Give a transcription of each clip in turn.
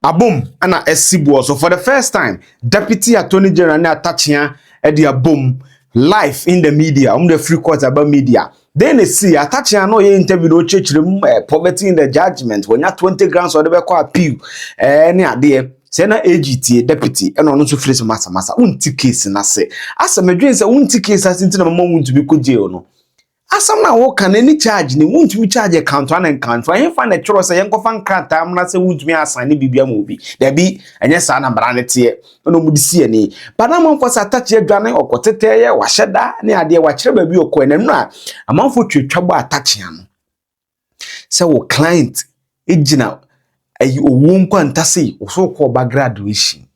abom ana esibo. So for the first time, Deputy Attorney General na Atta Akyea edi abom live in the media, the free court about media. Then they see Atta Akyea no ye interview no church poverty in the judgment when you 20 grants or the appeal any ade say na AGT deputy and no so free masa unti case na say asa medwen say unti case asinti na mama Wontumi ko jail no asam na wo kan any charge ni Wontumi charge account one and count for him find a choro say yenko fan krata am na say Wontumi assign ni bibia mo bi da bi enye sa na bra ne te no mu disi ani ba na man for sa Atta Akyea dwane okotete ye wa hyeda ne ade wa kire ba bi okọ na no a amanfo twetwabo Atta Akyea no say wo client ejina ayi owon kwanta say so call back graduation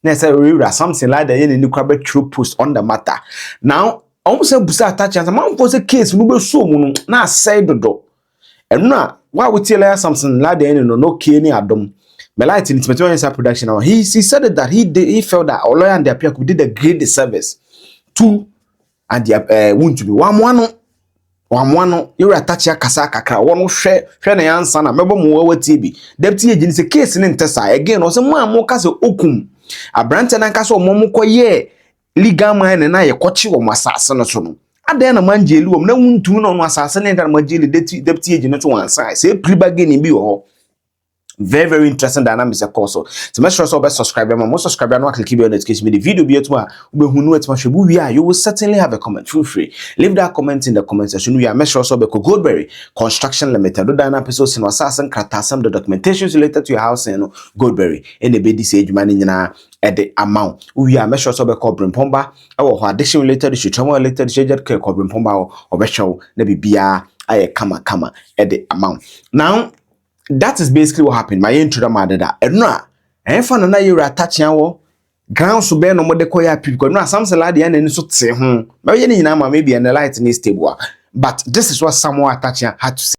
na say rewra something like that yen ni kwa true post on the matter now almost say busa Atta Akyea man for say case no be so mu no na say dodo eno a why we tell something like that no key ni adom me light in Intimate production he said that he felt that our lawyer and the appeal did a great disservice to and the Wontumi wamwano you Atta Akyea kasa kakra wono hwe na yansa na mebo mo wa TV deputy agent say case ni ntesa again o say mo am kasa okum abrante na kasa o mo koye legal man na ye kochi wo masase no so no adan na manjeli wo na Wontumi no asase na ndan manjeli deputy agent to one side say pre-bargain bi wo. Very, very interesting dynamics of course. So make sure to subscribe. Most subscriber no click the notification. The video be tomorrow. You will certainly have a comment. Feel free. Leave that comment in the comment section. We are make sure to Goldberry Construction Limited. Do that episodes in assassin kratasam the documentations related to your house and Goldberry. In the BDC age money at the amount. We are make sure to cobrin pomba. Our addiction related to trauma related to cobrin pomba or show maybe bia I kama at the amount. Now that is basically what happened. My intro madada. Enra, enfa na you Atta Akyea wo ground so be no mo de koya people. No something like the end so te ho. Maybe ni na maybe and the light in stable. But this is what someone Atta Akyea had to say.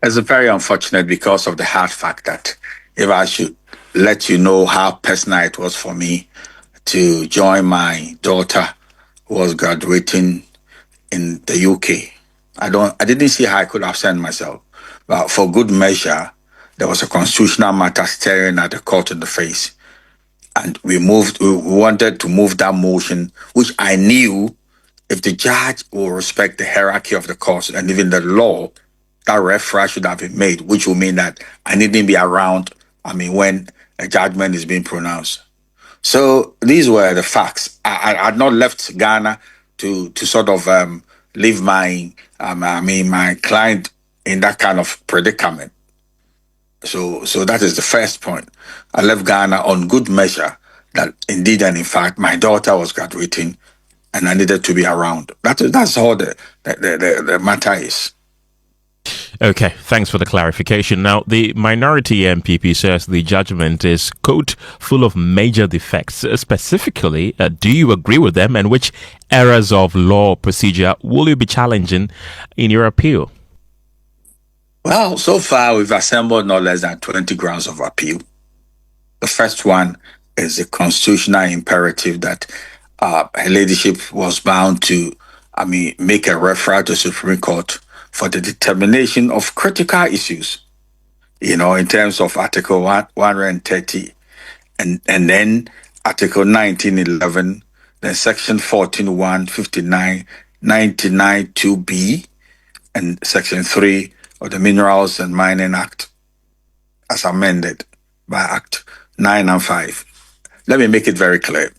It's very unfortunate because of the hard fact that if I should let you know how personal it was for me to join my daughter who was graduating in the UK. I didn't see how I could have sent myself. But for good measure, there was a constitutional matter staring at the court in the face. And we wanted to move that motion, which I knew if the judge will respect the hierarchy of the court and even the law, that referral should have been made, which will mean that I needn't be around, when a judgment is being pronounced. So these were the facts. I had not left Ghana to sort of leave my client in that kind of predicament. So that is the first point. I left Ghana on good measure that indeed and in fact my daughter was graduating and I needed to be around. That's all the matter is. Okay, thanks for the clarification. Now, the minority MPP says the judgment is, quote, full of major defects. Specifically, do you agree with them, and which errors of law procedure will you be challenging in your appeal? Well, so far we've assembled no less than 20 grounds of appeal. The first one is the constitutional imperative that her ladyship was bound to, make a referral to the Supreme Court for the determination of critical issues, in terms of Article 130 and then Article 1911, then Section 14.1, 59, 99, 2B, and Section 3 of the Minerals and Mining Act, as amended by Act 9 and 5. Let me make it very clear.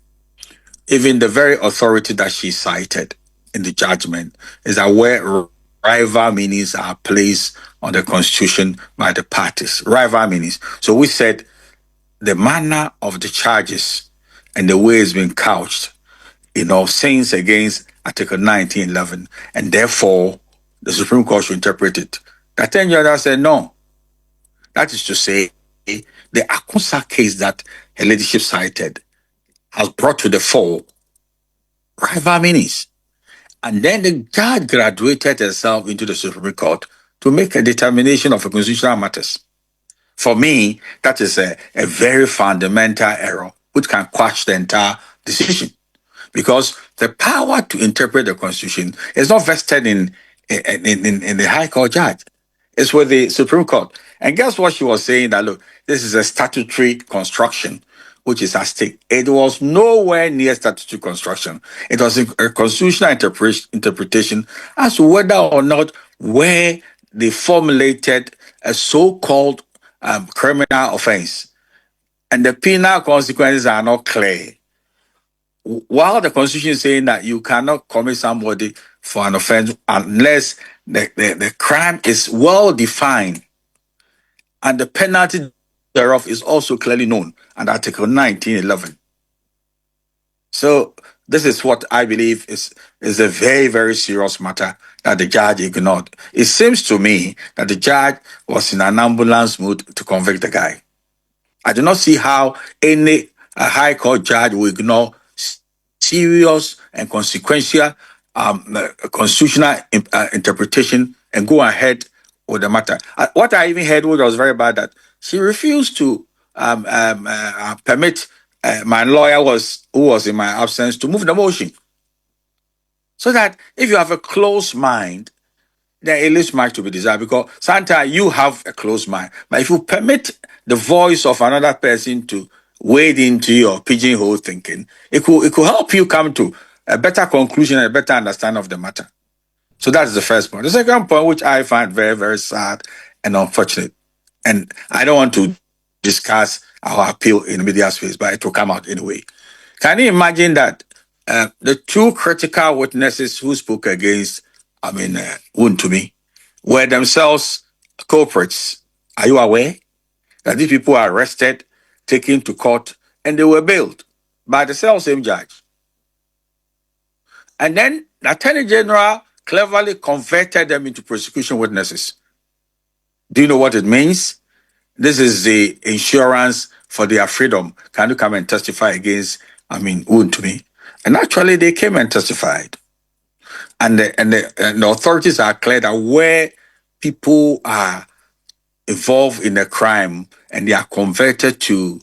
Even the very authority that she cited in the judgment is aware rival meanings are placed on the Constitution by the parties. Rival meanings. So we said the manner of the charges and the way it's been couched, sins against Article 1911, and therefore the Supreme Court should interpret it. The attorney general said no. That is to say, the Akunsa case that her ladyship cited has brought to the fore rival meanings. And then the judge graduated herself into the Supreme Court to make a determination of constitutional matters. For me, that is a very fundamental error which can quash the entire decision. Because the power to interpret the Constitution is not vested in the High Court judge. It's with the Supreme Court. And guess what she was saying? That look, this is a statutory construction which is at stake. It was nowhere near statutory construction. It was a constitutional interpretation as to whether or not where they formulated a so-called criminal offense and the penal consequences are not clear. While the Constitution is saying that you cannot commit somebody for an offense unless the crime is well defined and the penalty thereof is also clearly known under Article 1911. So this is what I believe is a very, very serious matter that the judge ignored. It seems to me that the judge was in an ambulance mood to convict the guy. I do not see how any high court judge will ignore serious and consequential constitutional interpretation and go ahead with the matter. What I even heard, which was very bad, that she refused to permit my lawyer who was in my absence to move the motion. So that if you have a closed mind, then it leaves much to be desired, because sometimes you have a closed mind. But if you permit the voice of another person to wade into your pigeonhole thinking, it could help you come to a better conclusion and a better understanding of the matter. So that's the first point. The second point, which I find very, very sad and unfortunate, and I don't want to discuss our appeal in the media space, but it will come out anyway. Can you imagine that the two critical witnesses who spoke against, Wontumi, were themselves culprits? Are you aware that these people were arrested, taken to court, and they were bailed by the same judge? And then the Attorney General cleverly converted them into prosecution witnesses. Do you know what it means? This is the insurance for their freedom. Can you come and testify against, Wontumi? And actually, they came and testified. And the authorities are clear that where people are involved in a crime and they are converted to,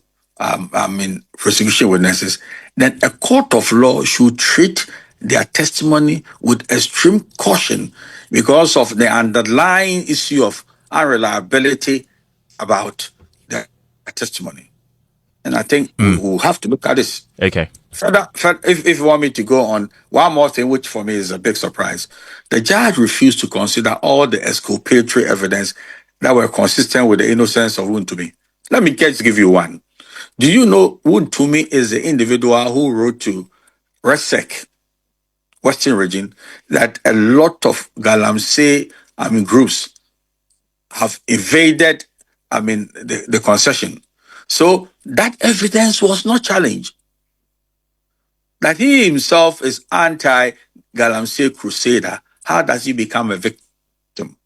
prosecution witnesses, then a court of law should treat their testimony with extreme caution because of the underlying issue of unreliability about their testimony. And I think we will have to look at this. Okay. Further, if you want me to go on, one more thing, which for me is a big surprise. The judge refused to consider all the exculpatory evidence that were consistent with the innocence of Wontumi. Let me just give you one. Do you know Wontumi is the individual who wrote to RESEC, Western Region, that a lot of Galamsey groups have invaded the concession? So that evidence was not challenged. That he himself is anti-Galamsey crusader, how does he become a victim?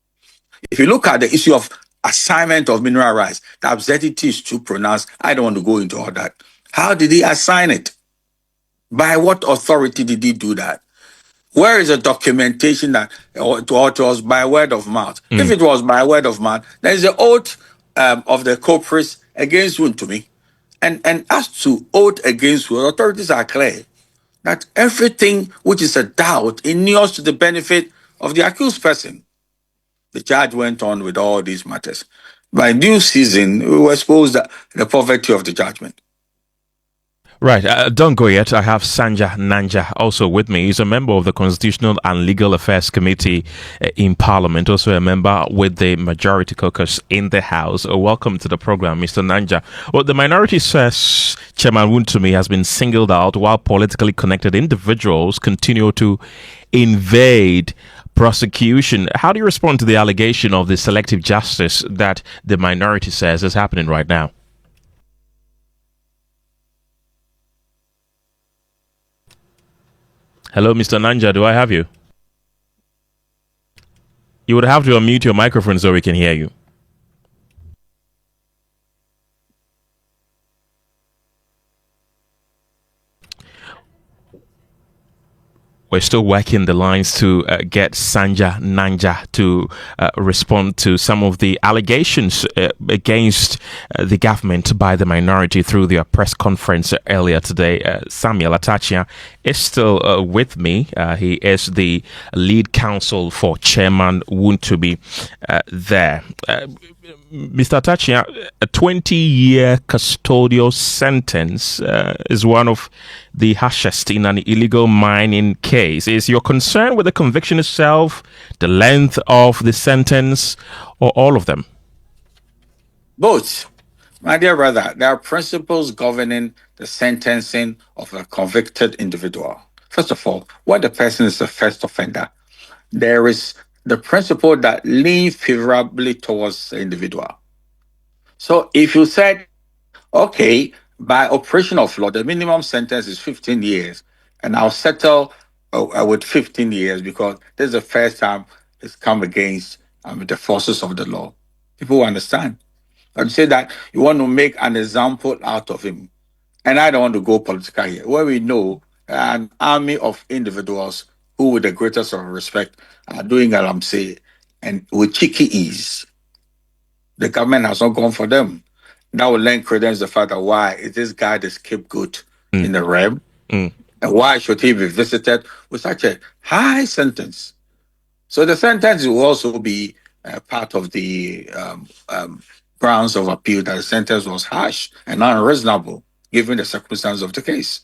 If you look at the issue of assignment of mineral rights, the absurdity is too pronounced. I don't want to go into all that. How did he assign it? By what authority did he do that? Where is the documentation that it was by word of mouth? If it was by word of mouth, there is the oath of the culprits against Wontumi. And as to oath against who, authorities are clear that everything which is a doubt inures to the benefit of the accused person. The judge went on with all these matters. By due season, we were exposed the poverty of the judgment. Right, don't go yet. I have Sanja Nanja also with me. He's a member of the Constitutional and Legal Affairs Committee in Parliament, also a member with the Majority Caucus in the House. Welcome to the program, Mr. Nanja. Well, the minority says Chairman Wontumi has been singled out while politically connected individuals continue to invade prosecution. How do you respond to the allegation of the selective justice that the minority says is happening right now? Hello, Mr. Nanja, do I have you? You would have to unmute your microphone so we can hear you. We're still working the lines to get Sanja Nanja to respond to some of the allegations against the government by the minority through their press conference earlier today. Samuel Atta Akyea is still with me. He is the lead counsel for Chairman Wontumi there. Mr. Atta Akyea, a 20-year custodial sentence is one of the harshest in an illegal mining case. Is your concern with the conviction itself, the length of the sentence, or all of them? Both. My dear brother, there are principles governing the sentencing of a convicted individual. First of all, when the person is a first offender, there is the principle that leans favorably towards the individual. So if you said, okay, by operation of law, the minimum sentence is 15 years, and I'll settle with 15 years because this is the first time it's come against the forces of the law. People will understand. But you say that you want to make an example out of him. And I don't want to go political here, where we know an army of individuals who, with the greatest of respect, are doing Alamse and with cheeky ease. The government has not gone for them. That will lend credence to the fact that why is this guy the scapegoat in the realm? And why should he be visited with such a high sentence? So the sentence will also be part of the grounds of appeal that the sentence was harsh and unreasonable given the circumstances of the case.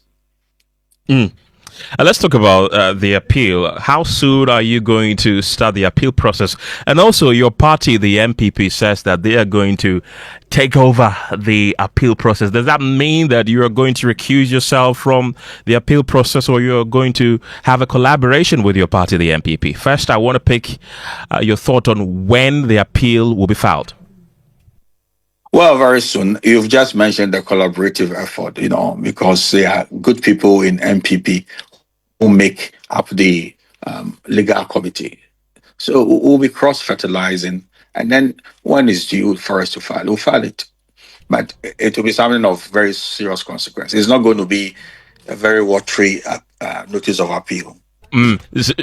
Let's talk about the appeal. How soon are you going to start the appeal process? And also, your party, the MPP, says that they are going to take over the appeal process. Does that mean that you are going to recuse yourself from the appeal process, or you're going to have a collaboration with your party, the MPP? First, I want to pick your thought on when the appeal will be filed. Well, very soon. You've just mentioned the collaborative effort, because there are good people in MPP who make up the legal committee. So we'll be cross-fertilizing, and then when it's due for us to file, we'll file it. But it will be something of very serious consequence. It's not going to be a very watery notice of appeal.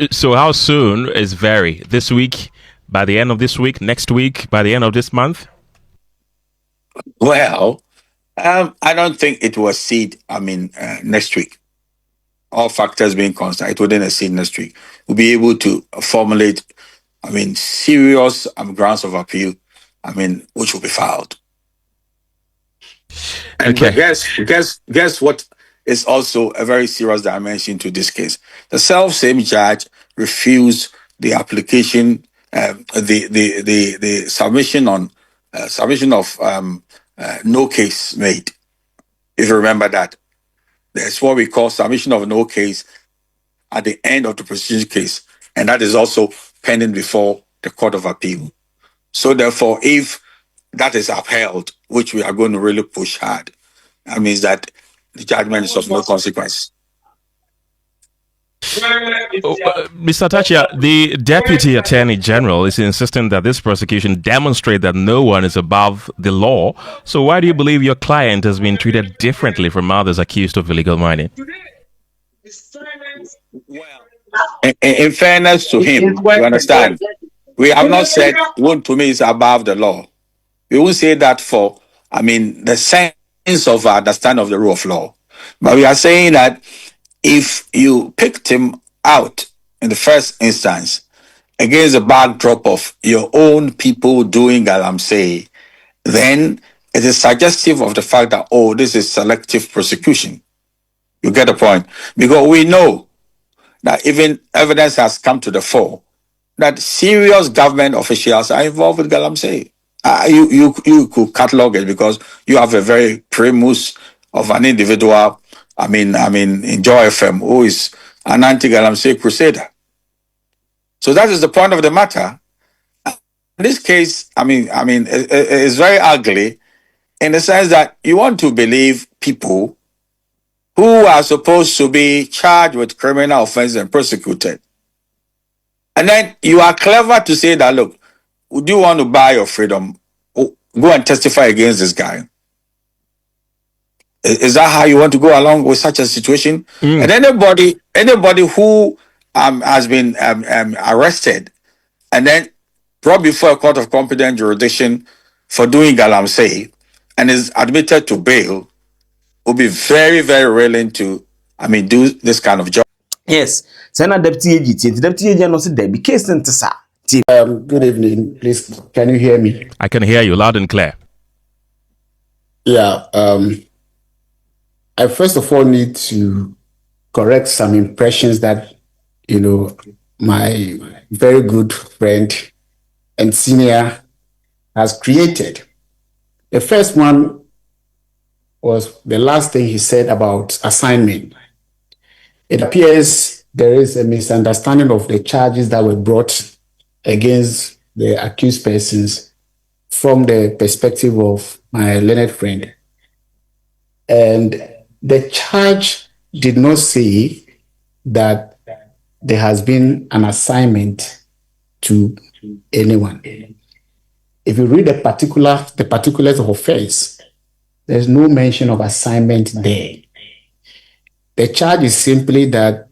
So how soon is very? This week, by the end of this week, next week, by the end of this month? Well, I don't think it will exceed, next week. All factors being constant, it wouldn't exceed next week. We'll be able to formulate, serious grounds of appeal, which will be filed. And Okay. guess what is also a very serious dimension to this case. The same judge refused the application, the submission of no case made. If you remember that, there's what we call submission of no case at the end of the proceedings case, and that is also pending before the Court of Appeal. So therefore, if that is upheld, which we are going to really push hard, that means that the judgment is of no consequence. Mr. Atta Akyea, the Deputy Attorney General is insisting that this prosecution demonstrate that no one is above the law. So why do you believe your client has been treated differently from others accused of illegal mining? In fairness to him, you understand, we have not said Wontumi is above the law. We won't say that for, the sense of understanding of the rule of law. But we are saying that if you picked him out in the first instance against the backdrop of your own people doing Galamsey, then it is suggestive of the fact that, this is selective prosecution. You get the point? Because we know that even evidence has come to the fore that serious government officials are involved with Galamsey. You could catalog it because you have a very primus of an individual, in Joy FM, who is an anti-Galamsey crusader. So that is the point of the matter. In this case, it's very ugly in the sense that you want to believe people who are supposed to be charged with criminal offense and prosecuted. And then you are clever to say that, look, would you want to buy your freedom? Go and testify against this guy. Is that how you want to go along with such a situation? And anybody who has been arrested and then brought before a court of competent jurisdiction for doing Galamsey and is admitted to bail will be very, very willing to do this kind of job. Yes. Sena deputy AG. The deputy AG no say there be case ntisa. Good evening. Please, can you hear me? I can hear you loud and clear. Yeah. I first of all need to correct some impressions that, my very good friend and senior has created. The first one was the last thing he said about assignment. It appears there is a misunderstanding of the charges that were brought against the accused persons from the perspective of my learned friend. And the charge did not say that there has been an assignment to anyone. If you read the particulars of offense, there's no mention of assignment there. The charge is simply that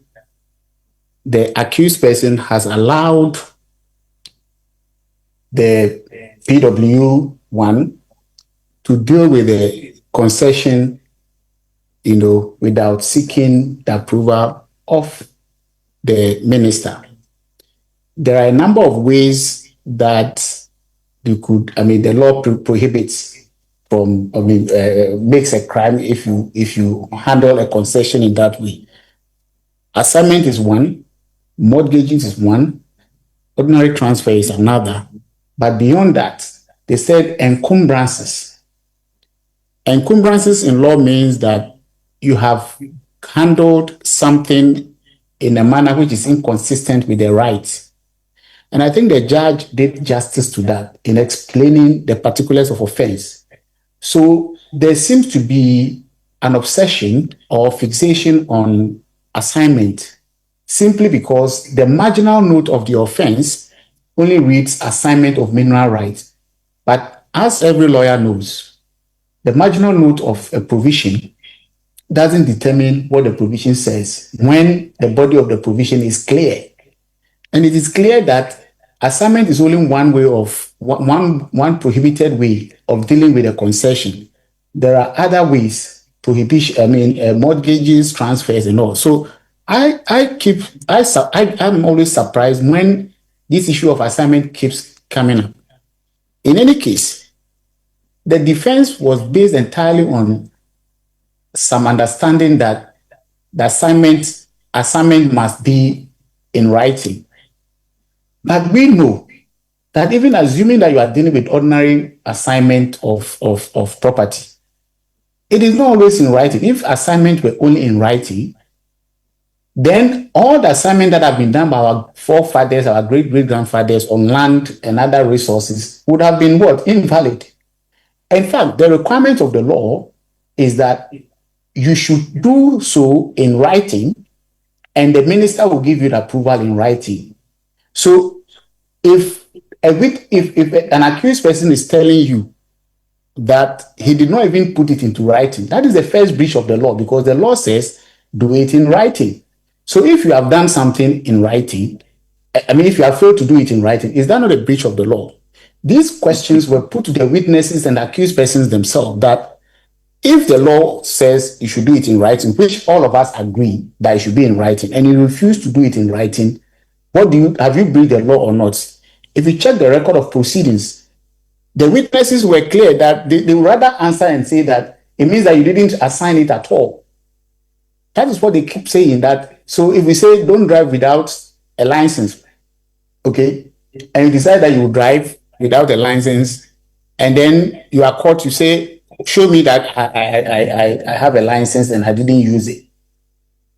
the accused person has allowed the PW1 to deal with the concession, without seeking the approval of the minister. There are a number of ways that you could, the law prohibits from, makes a crime if you handle a concession in that way. Assignment is one, mortgages is one, ordinary transfer is another. But beyond that, they said encumbrances. Encumbrances in law means that you have handled something in a manner which is inconsistent with the rights. And I think the judge did justice to that in explaining the particulars of offense. So there seems to be an obsession or fixation on assignment simply because the marginal note of the offense only reads assignment of mineral rights. But as every lawyer knows, the marginal note of a provision doesn't determine what the provision says when the body of the provision is clear. And it is clear that assignment is only one way of one prohibited way of dealing with a concession. There are other ways, prohibition, mortgages, transfers, and all. So I'm always surprised when this issue of assignment keeps coming up. In any case, the defense was based entirely on some understanding that the assignment must be in writing. But we know that even assuming that you are dealing with ordinary assignment of property, it is not always in writing. If assignment were only in writing, then all the assignment that have been done by our forefathers, our great-great-grandfathers on land and other resources would have been what? Invalid. In fact, the requirement of the law is that you should do so in writing, and the minister will give you the approval in writing. So if an accused person is telling you that he did not even put it into writing, that is the first breach of the law, because the law says do it in writing. So if you have done something in writing, if you have failed to do it in writing, is that not a breach of the law? These questions were put to the witnesses and accused persons themselves, that if the law says you should do it in writing, which all of us agree that it should be in writing, and you refuse to do it in writing, have you breached the law or not? If you check the record of proceedings, the witnesses were clear that they would rather answer and say that it means that you didn't assign it at all. That is what they keep saying. That so if we say don't drive without a license, okay, and you decide that you will drive without a license, and then you are caught, you say, show me that I have a license and I didn't use it,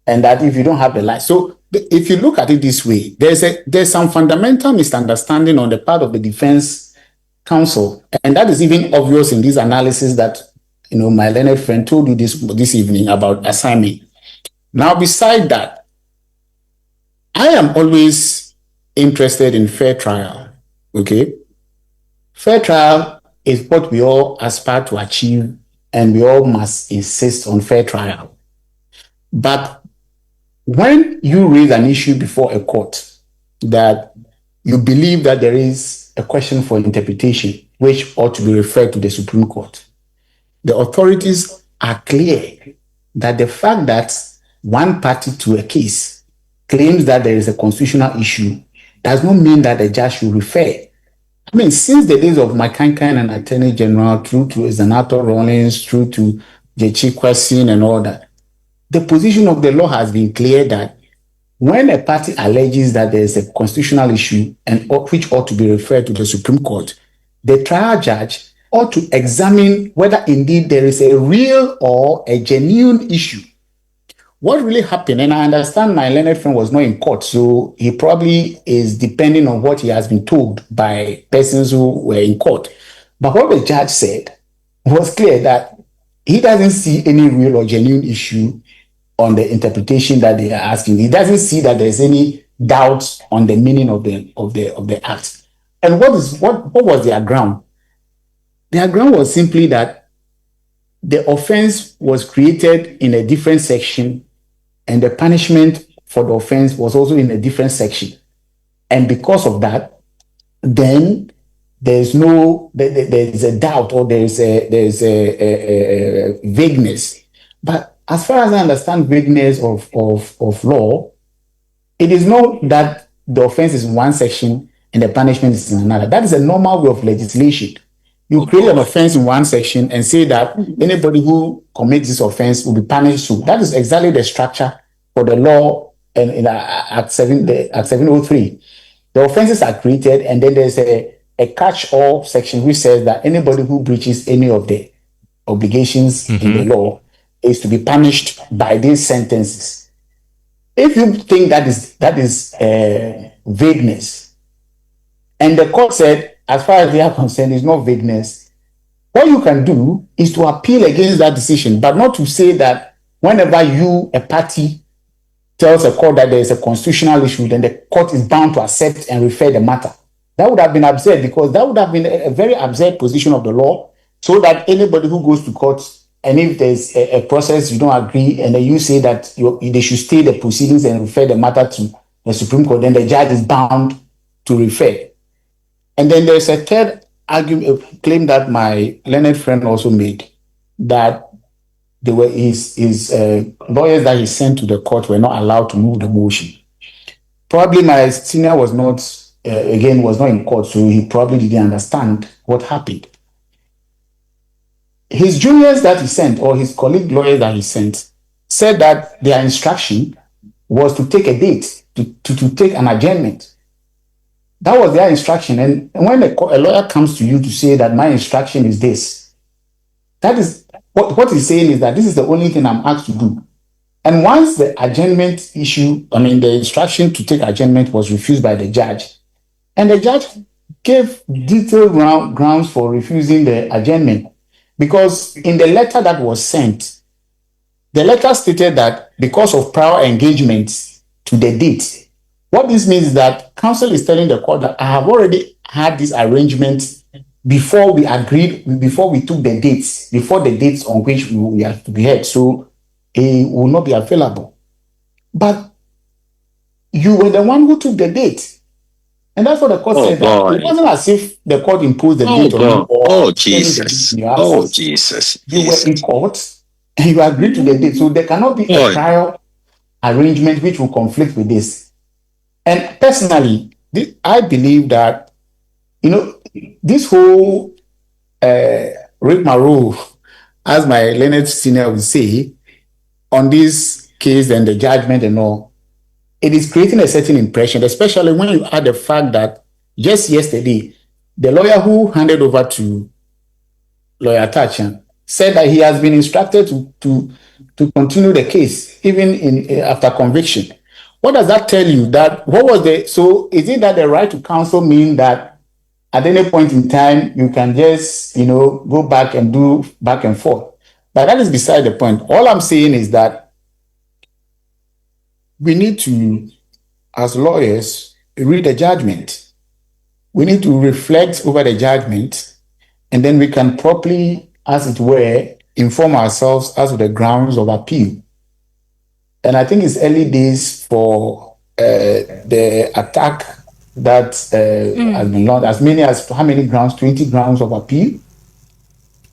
and that if you don't have the license, so if you look at it this way, there's some fundamental misunderstanding on the part of the defense counsel, and that is even obvious in this analysis that my learned friend told you this evening about assignment. Now, beside that, I am always interested in fair trial. Okay, fair trial is what we all aspire to achieve, and we all must insist on fair trial. But when you raise an issue before a court that you believe that there is a question for interpretation, which ought to be referred to the Supreme Court, the authorities are clear that the fact that one party to a case claims that there is a constitutional issue, does not mean that the judge should refer. I mean, since the days of McCancan and Attorney General, through to Senator Rawlings, through to J.Chi Kwasin and all that, the position of the law has been clear that when a party alleges that there is a constitutional issue and which ought to be referred to the Supreme Court, the trial judge ought to examine whether indeed there is a real or a genuine issue. What really happened, and I understand my learned friend was not in court, so he probably is depending on what he has been told by persons who were in court. But what the judge said was clear that he doesn't see any real or genuine issue on the interpretation that they are asking. He doesn't see that there's any doubts on the meaning of the act. And what was their ground? Their ground was simply that the offense was created in a different section, and the punishment for the offense was also in a different section. And because of that, then there's a doubt, or there's a vagueness. But as far as I understand vagueness of law, it is not that the offense is in one section and the punishment is in another. That is a normal way of legislation. You create an offense in one section and say that anybody who commits this offense will be punished. So that is exactly the structure for the law and in Act 703. The offenses are created, and then there's a catch-all section which says that anybody who breaches any of the obligations in the law is to be punished by these sentences. If you think that is vagueness, and the court said, as far as they are concerned, it's not vagueness, what you can do is to appeal against that decision, but not to say that whenever you, a party, tells a court that there is a constitutional issue, then the court is bound to accept and refer the matter. That would have been absurd, because that would have been a very absurd position of the law, so that anybody who goes to court, and if there's a process you don't agree, and then you say that they should stay the proceedings and refer the matter to the Supreme Court, then the judge is bound to refer. And then there's a third argument, claim that my learned friend also made, that they were his lawyers that he sent to the court were not allowed to move the motion. Probably my senior was not in court, so he probably didn't understand what happened. His juniors that he sent, or his colleague lawyers that he sent, said that their instruction was to take a date, to take an adjournment. That was their instruction. And when a lawyer comes to you to say that my instruction is this, that is what he's saying is that this is the only thing I'm asked to do. And once the adjournment the instruction to take adjournment was refused by the judge, and the judge gave detailed grounds for refusing the adjournment, because in the letter that was sent, the letter stated that because of prior engagements to the date, what this means is that counsel is telling the court that I have already had this arrangement before we agreed, before we took the dates, before the dates on which we have to be heard. So it will not be available. But you were the one who took the date. And that's what the court said. That it wasn't as if the court imposed the date on you. Oh, Jesus. Oh, Jesus. You were in court and you agreed to the date. So there cannot be a prior arrangement which will conflict with this. And personally, I believe that, this whole rigmarole, as my learned senior would say, on this case and the judgment and all, it is creating a certain impression, especially when you add the fact that just yesterday, the lawyer who handed over to lawyer Atta Akyea said that he has been instructed to continue the case, even after conviction. What does that tell you? So is it that the right to counsel mean that at any point in time, you can just, go back and do back and forth? But that is beside the point. All I'm saying is that we need to, as lawyers, read the judgment. We need to reflect over the judgment, and then we can properly, as it were, inform ourselves as to the grounds of appeal. And I think it's early days for the attack that has been launched. As many as, how many grounds? 20 grounds of appeal?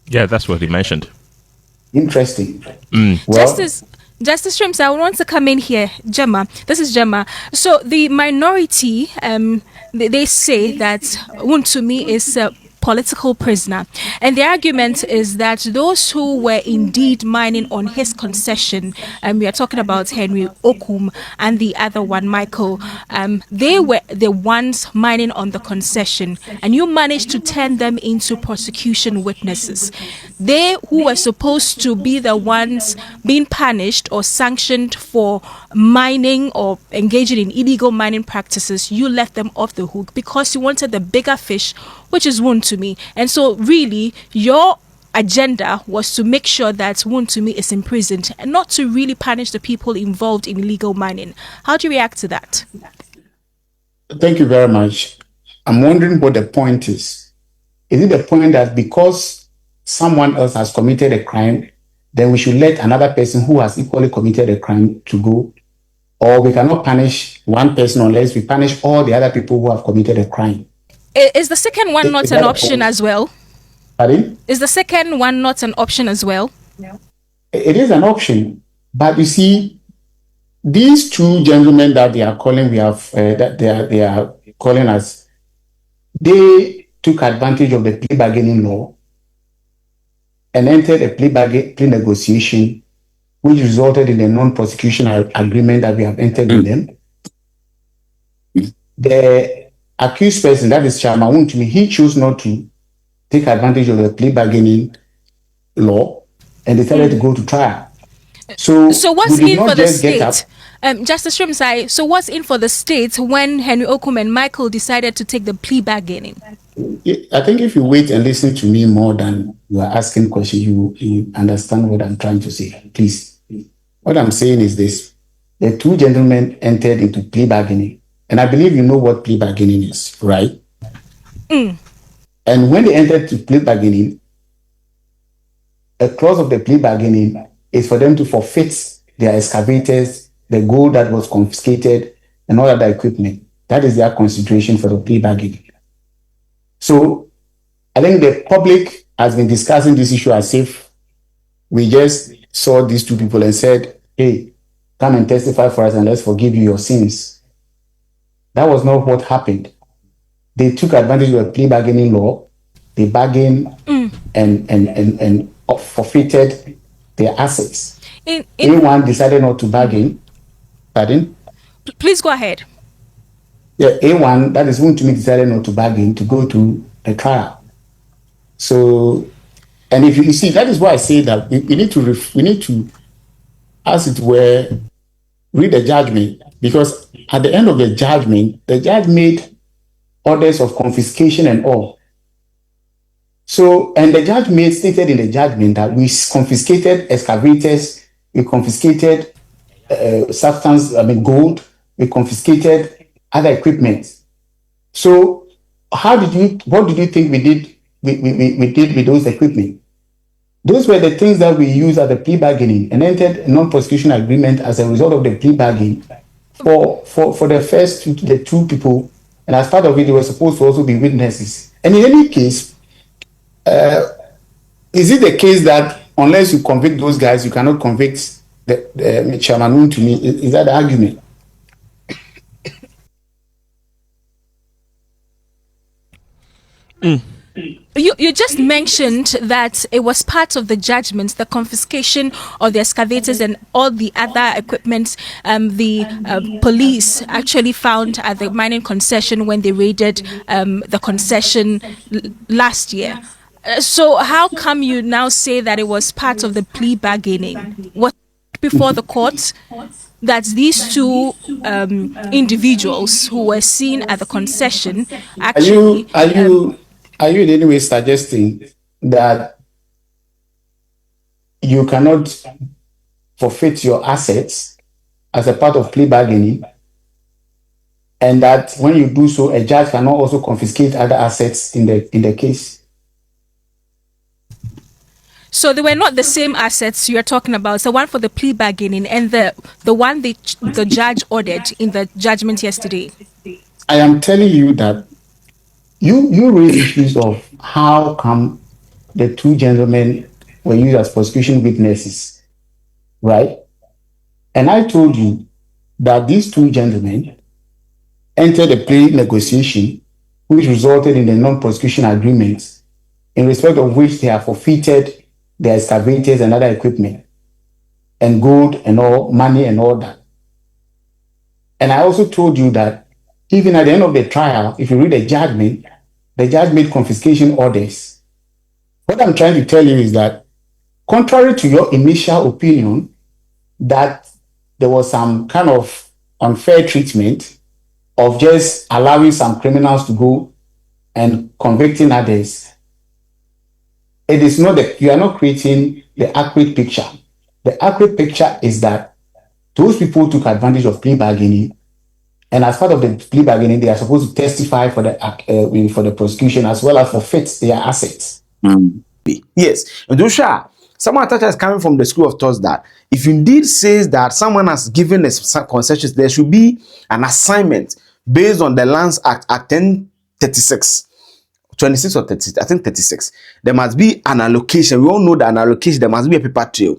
Yeah, that's what he mentioned. Interesting. Well, Justice Shrimps, I want to come in here. Gemma, this is Gemma. So the minority, they say that Wontumi is a political prisoner. And the argument is that those who were indeed mining on his concession, we are talking about Henry Okum and the other one, Michael, they were the ones mining on the concession, and you managed to turn them into prosecution witnesses. They who were supposed to be the ones being punished or sanctioned for mining or engaging in illegal mining practices, you left them off the hook because you wanted the bigger fish, which is Wontumi. And so really your agenda was to make sure that Wontumi is imprisoned and not to really punish the people involved in illegal mining. How do you react to that? Thank you very much. I'm wondering what the point is. Is it the point that because someone else has committed a crime, then we should let another person who has equally committed a crime to go? Or we cannot punish one person unless we punish all the other people who have committed a crime? Is the second one not an option as well? Pardon? Is the second one not an option as well? It is an option, but you see, these two gentlemen that they are calling, that they are calling us, they took advantage of the plea bargaining law and entered a plea negotiation, which resulted in a non-prosecution agreement that we have entered with them. The accused person, that is Chairman Wontumi, he chose not to take advantage of the plea bargaining law and decided to go to trial. So what's in for the state? Justice Shrimsai, so what's in for the state when Henry Okum and Michael decided to take the plea bargaining? I think if you wait and listen to me more than you are asking questions, you understand what I'm trying to say. Please. What I'm saying is this. The two gentlemen entered into plea bargaining. And I believe you know what plea bargaining is, right? And when they entered to plea bargaining, a clause of the plea bargaining is for them to forfeit their excavators, the gold that was confiscated, and all other equipment. That is their consideration for the plea bargaining. So I think the public has been discussing this issue as if we just saw these two people and said, hey, come and testify for us and let's forgive you your sins. That was not what happened. They took advantage of the plea bargaining law. They bargained and forfeited their assets. A1 decided not to bargain. Pardon? Please go ahead. Yeah, A1, that is Wontumi, decided not to bargain to go to a trial. So, and if you see, that is why I say that we need to, as it were, read the judgment, because at the end of the judgment, the judge made orders of confiscation and all. So, and the judge stated in the judgment that we confiscated excavators, we confiscated gold, we confiscated other equipment. So, what did you think we did with those equipment? Those were the things that we used at the plea bargaining and entered a non-prosecution agreement as a result of the plea bargain for the two people. And as part of it, they were supposed to also be witnesses. And in any case, is it the case that unless you convict those guys, you cannot convict the Chairman Wontumi? Is that the argument? You just mentioned that it was part of the judgment, the confiscation of the excavators and all the other equipment the police actually found at the mining concession when they raided the concession last year. So how come you now say that it was part of the plea bargaining? What before the court that these two individuals who were seen at the concession actually... Are you in any way suggesting that you cannot forfeit your assets as a part of plea bargaining, and that when you do so, a judge cannot also confiscate other assets in the case? So they were not the same assets you're talking about. The one for the plea bargaining and the one the judge ordered in the judgment yesterday. I am telling you that you raise issues of how come the two gentlemen were used as prosecution witnesses, right? And I told you that these two gentlemen entered a plea negotiation which resulted in the non-prosecution agreements, in respect of which they have forfeited their excavators and other equipment, and gold and all, money and all that. And I also told you that even at the end of the trial, if you read the judge made confiscation orders. What I'm trying to tell you is that, contrary to your initial opinion that there was some kind of unfair treatment of just allowing some criminals to go and convicting others, it is not that you are not creating the accurate picture. The accurate picture is that those people took advantage of plea bargaining, and as part of the plea bargaining, they are supposed to testify for the prosecution as well as forfeit their assets. Yes, and Joshua, someone that is coming from the school of thought that if indeed says that someone has given a concessions, there should be an assignment based on the Lands Act 1036. 26 or 30, I think 36. There must be an allocation. We all know that an allocation, there must be a paper trail.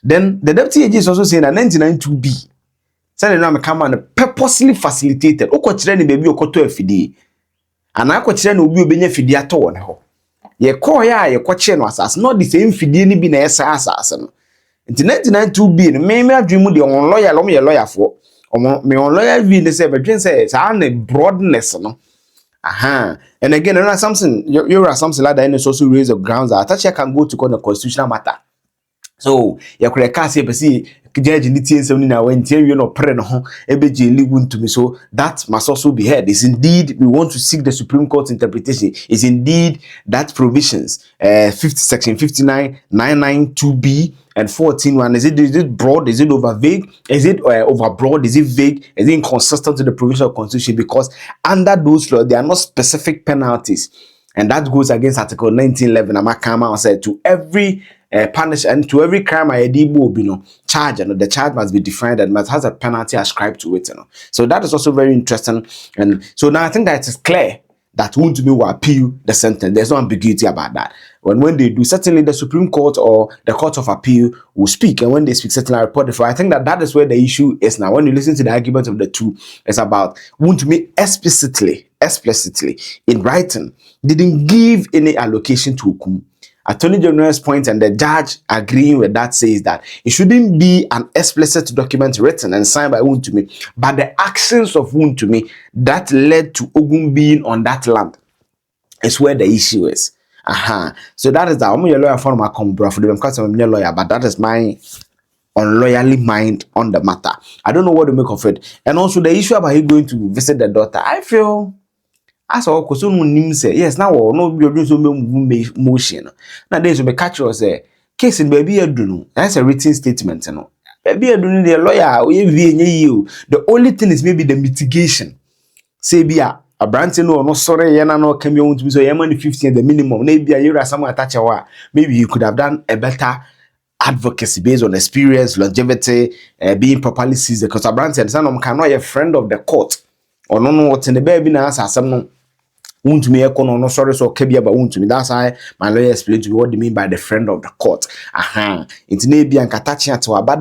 Then the deputy AG is also saying that 1992B, saying that come and purposely facilitated. Oko chire baby okoto afidi. And I chire no obi obenya fidi ato won ho. Ye call ya ye chire no asas. Not the same fidi ni bi na esa asas no. Nti 1992B no me adwemu de on lawyer lo me lawyer for. Me on lawyer vi ne say bedwen say sa na broadness no. Aha. And again, another something you're something like that in also raise of grounds that Atta Akyea can go to court on a constitutional matter. So you could cast a judge in the TN now when you know pre no EBJ Wontumi. So that must also be heard. Is indeed we want to seek the Supreme Court's interpretation. Is indeed that provisions 50 section 59 992B and 14(1). Is it broad? Is it over vague? Is it over broad? Is it vague? Is it inconsistent to the provincial constitution? Because under those laws, there are not specific penalties, and that goes against Article 1911. Amakama said to every punish and to every crime I charge, and the charge must be defined and must has a penalty ascribed to it. So that is also very interesting. And so now I think that it is clear that Wontumi will appeal the sentence. There's no ambiguity about that. When they do, certainly the Supreme Court or the Court of Appeal will speak, and when they speak, certainly I report it for. I think that is where the issue is now. When you listen to the argument of the two, it's about Wontumi explicitly in writing didn't give any allocation to Okum. Attorney General's point and the judge agreeing with that says that it shouldn't be an explicit document written and signed by Wontumi, but the actions of Wontumi that led to Ogun being on that land is where the issue is. So that is that. I'm a lawyer for my for them because I'm a lawyer, but that is my unlawyerly mind on the matter. I don't know what to make of it. And also the issue about him going to visit the daughter, I feel as all because no say yes now no be doing so motion. Now there's a catch or say case in baby adunu. That's a written statement, you know. Baby adunu the lawyer you. The only thing is maybe the mitigation. Say be a brand no sorry yana no come you to be so money 50 the minimum. Maybe a year as someone Atta Akyea. Maybe you could have done a better advocacy based on experience, longevity, being properly seized. Because a brand said son cannot a friend of the court. Or no what's in the baby now as some Wontumi ekono no sorry so kebia ba Wontumi. That's how my lawyer explained to me what they mean by the friend of the court. It's maybe an Atta Akyea to but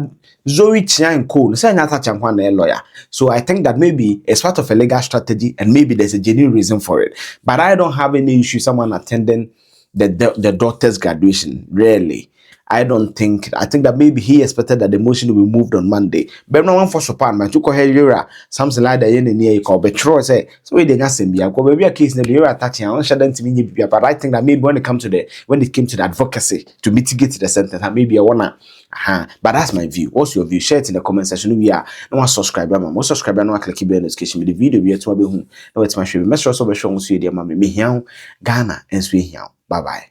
Zoe Chian Cole say Atta Akyea a lawyer. So I think that maybe it's part of a legal strategy and maybe there's a genuine reason for it. But I don't have any issue someone attending the daughter's graduation. Really. I think that maybe he expected that the motion will be moved on Monday. But no one for support, man. To call her something like that in the near call. But Troy say, so we didn't ask him. Maybe a case in the Atta Akyea. I shouldn't mean but I think that maybe when it came to the advocacy to mitigate the sentence, maybe I wanna. But that's my view. What's your view? Share it in the comment section. We are no one subscriber, man. Most subscriber no click bell notification with the video. We are to be home. No, it's my show. Make sure also be sure you see the mammy me here, Ghana and Sweden. Bye bye.